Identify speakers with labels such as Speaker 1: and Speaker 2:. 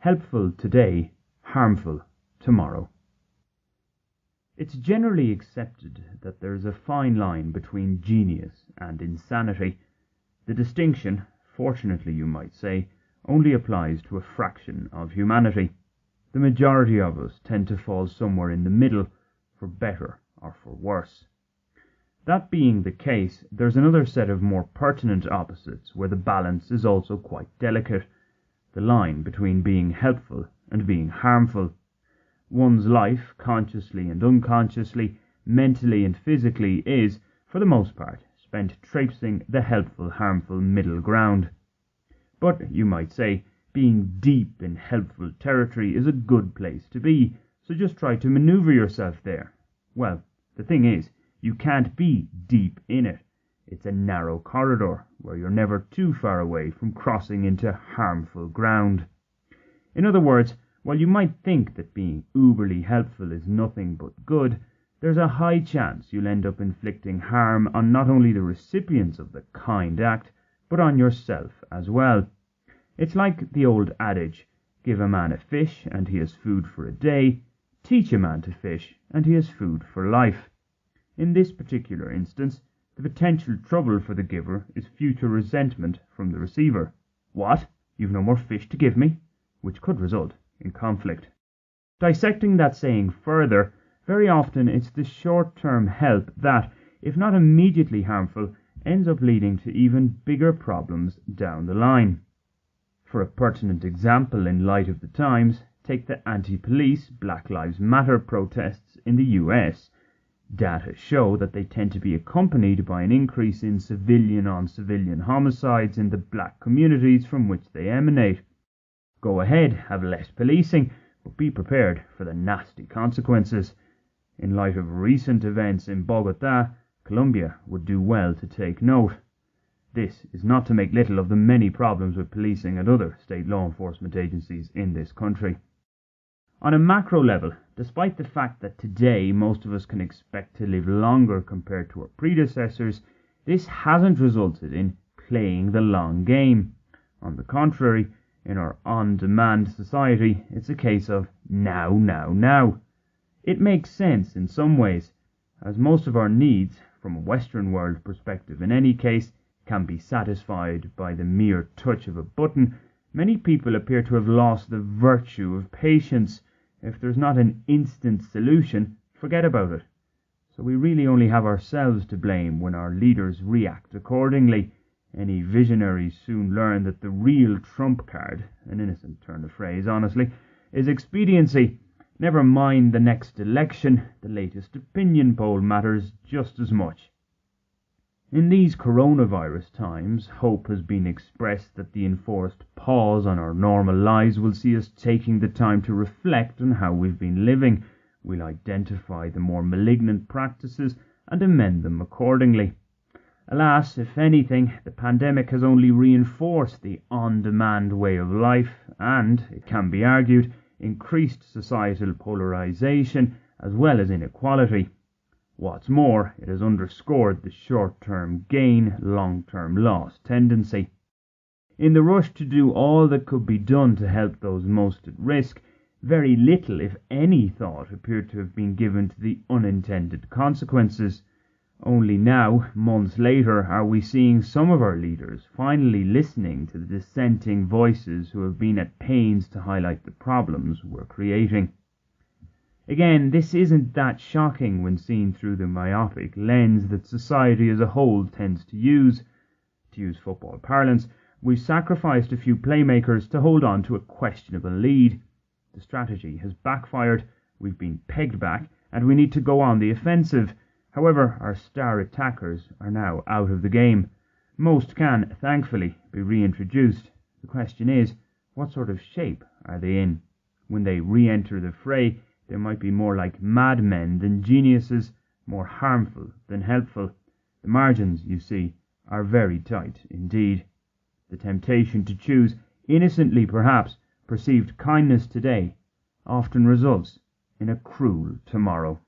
Speaker 1: helpful today, harmful tomorrow. It's generally accepted that there is a fine line between genius and insanity. The distinction, fortunately you might say, only applies to a fraction of humanity. The majority of us tend to fall somewhere in the middle, for better or for worse. That being the case, there's another set of more pertinent opposites where the balance is also quite delicate, the line between being helpful and being harmful. One's life, consciously and unconsciously, mentally and physically, is, for the most part, spent traipsing the helpful-harmful middle ground. But, you might say, being deep in helpful territory is a good place to be, so just try to maneuver yourself there. Well, the thing is, you can't be deep in it. It's a narrow corridor where you're never too far away from crossing into harmful ground. In other words, while you might think that being uberly helpful is nothing but good, there's a high chance you'll end up inflicting harm on not only the recipients of the kind act, but on yourself as well. It's like the old adage, give a man a fish and he has food for a day, teach a man to fish and he has food for life. In this particular instance, the potential trouble for the giver is future resentment from the receiver. What? You've no more fish to give me? Which could result in conflict. Dissecting that saying further, very often it's the short-term help that, if not immediately harmful, ends up leading to even bigger problems down the line. For a pertinent example in light of the times, take the anti-police Black Lives Matter protests in the US. Data show that they tend to be accompanied by an increase in civilian-on-civilian homicides in the black communities from which they emanate. Go ahead, have less policing, but be prepared for the nasty consequences. In light of recent events in Bogota, Colombia would do well to take note. This is not to make little of the many problems with policing and other state law enforcement agencies in this country. On a macro level, despite the fact that today most of us can expect to live longer compared to our predecessors, this hasn't resulted in playing the long game. On the contrary, in our on-demand society, it's a case of now, now, now. It makes sense in some ways, as most of our needs, from a Western world perspective in any case, can be satisfied by the mere touch of a button. Many people appear to have lost the virtue of patience. If there's not an instant solution, forget about it. So we really only have ourselves to blame when our leaders react accordingly. Any visionaries soon learn that the real trump card, an innocent turn of phrase honestly, is expediency. Never mind the next election, the latest opinion poll matters just as much. In these coronavirus times, hope has been expressed that the enforced pause on our normal lives will see us taking the time to reflect on how we've been living. We'll identify the more malignant practices and amend them accordingly. Alas, if anything, the pandemic has only reinforced the on-demand way of life and, it can be argued, increased societal polarization as well as inequality. What's more, it has underscored the short-term gain, long-term loss tendency. In the rush to do all that could be done to help those most at risk, very little, if any, thought appeared to have been given to the unintended consequences. Only now, months later, are we seeing some of our leaders finally listening to the dissenting voices who have been at pains to highlight the problems we're creating. Again, this isn't that shocking when seen through the myopic lens that society as a whole tends to use. To use football parlance, we've sacrificed a few playmakers to hold on to a questionable lead. The strategy has backfired, we've been pegged back, and we need to go on the offensive. However, our star attackers are now out of the game. Most can, thankfully, be reintroduced. The question is, what sort of shape are they in? When they re-enter the fray, they might be more like madmen than geniuses, more harmful than helpful. The margins, you see, are very tight indeed. The temptation to choose, innocently perhaps, perceived kindness today often results in a cruel tomorrow.